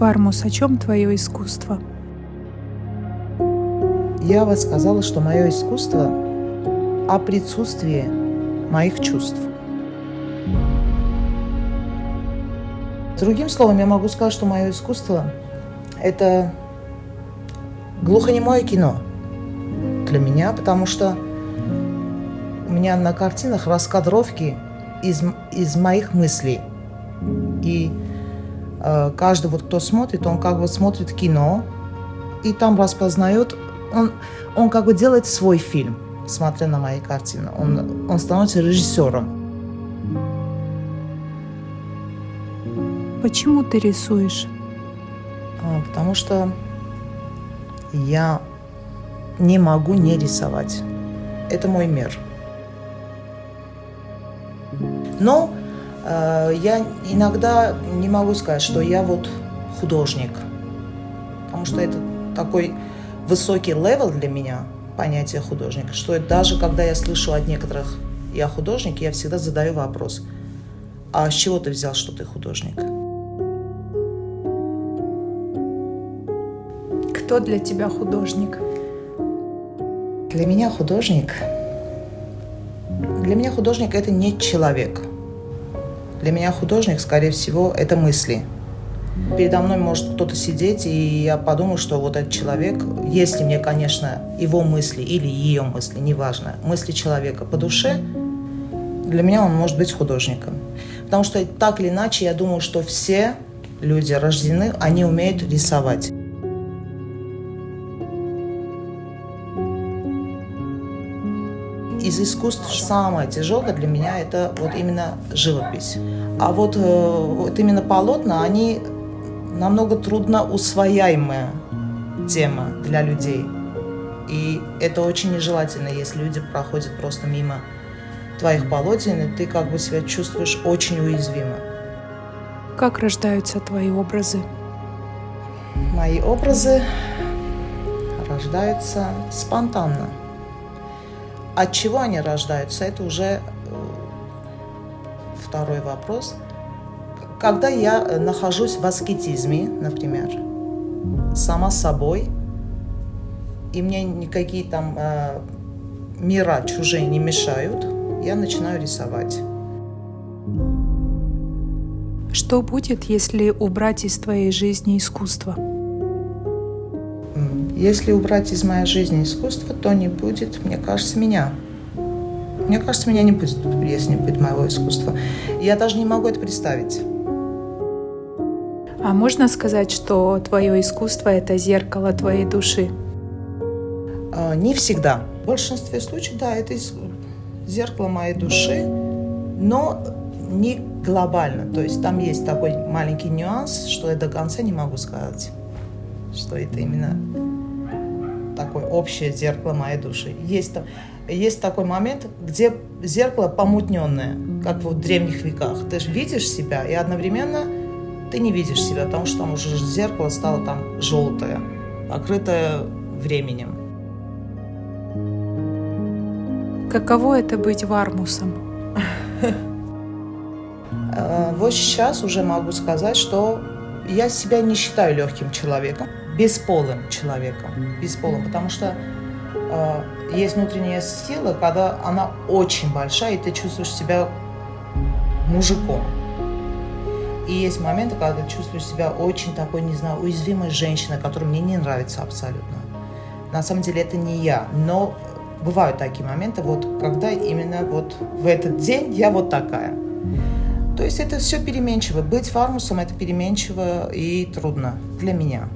Вармус, о чем твое искусство? Я бы сказала, что мое искусство о присутствии моих чувств. Другим словом, я могу сказать, что мое искусство – это глухонемое кино для меня, потому что у меня на картинах раскадровки из моих мыслей. И каждый, кто смотрит, он как бы смотрит кино, и там распознает, он как бы делает свой фильм, смотря на мои картины. Он становится режиссером. Почему ты рисуешь? Потому что я не могу не рисовать. Это мой мир. Но я иногда не могу сказать, что я художник. Потому что это такой высокий левел для меня, понятие художника, что даже когда я слышу от некоторых «я художник», я всегда задаю вопрос: а с чего ты взял, что ты художник? Кто для тебя художник? Для меня художник – это не человек. Для меня художник, скорее всего, это мысли. Передо мной может кто-то сидеть, и я подумаю, что вот этот человек, если мне, конечно, его мысли или ее мысли, неважно, мысли человека по душе, для меня он может быть художником. Потому что так или иначе, я думаю, что все люди рождены, они умеют рисовать. Из искусств самое тяжелое для меня – это именно живопись. А вот именно полотна, они намного трудно усвояемая тема для людей. И это очень нежелательно, если люди проходят просто мимо твоих полотен, и ты как бы себя чувствуешь очень уязвимо. Как рождаются твои образы? Мои образы рождаются спонтанно. От чего они рождаются, это уже второй вопрос. Когда я нахожусь в аскетизме, например, сама собой, и мне никакие там мира чужие не мешают, я начинаю рисовать. Что будет, если убрать из твоей жизни искусство? Если убрать из моей жизни искусство, то не будет, мне кажется, меня. Мне кажется, меня не будет, если не будет моего искусства. Я даже не могу это представить. А можно сказать, что твое искусство – это зеркало твоей души? Не всегда. В большинстве случаев, да, это зеркало моей души, но не глобально. То есть там есть такой маленький нюанс, что я до конца не могу сказать, что это именно такое общее зеркало моей души. Есть такой момент, где зеркало помутненное, как в древних веках. Ты же видишь себя, и одновременно ты не видишь себя, потому что там уже зеркало стало там желтое, покрытое временем. Каково это быть Вармусом? Вот сейчас уже могу сказать, что я себя не считаю легким человеком, бесполым человеком, потому что есть внутренняя сила, когда она очень большая, и ты чувствуешь себя мужиком. И есть моменты, когда ты чувствуешь себя очень такой, не знаю, уязвимой женщиной, которая мне не нравится абсолютно. На самом деле это не я, но бывают такие моменты, когда именно в этот день я такая. То есть это все переменчиво. Быть Вармусом – это переменчиво и трудно для меня.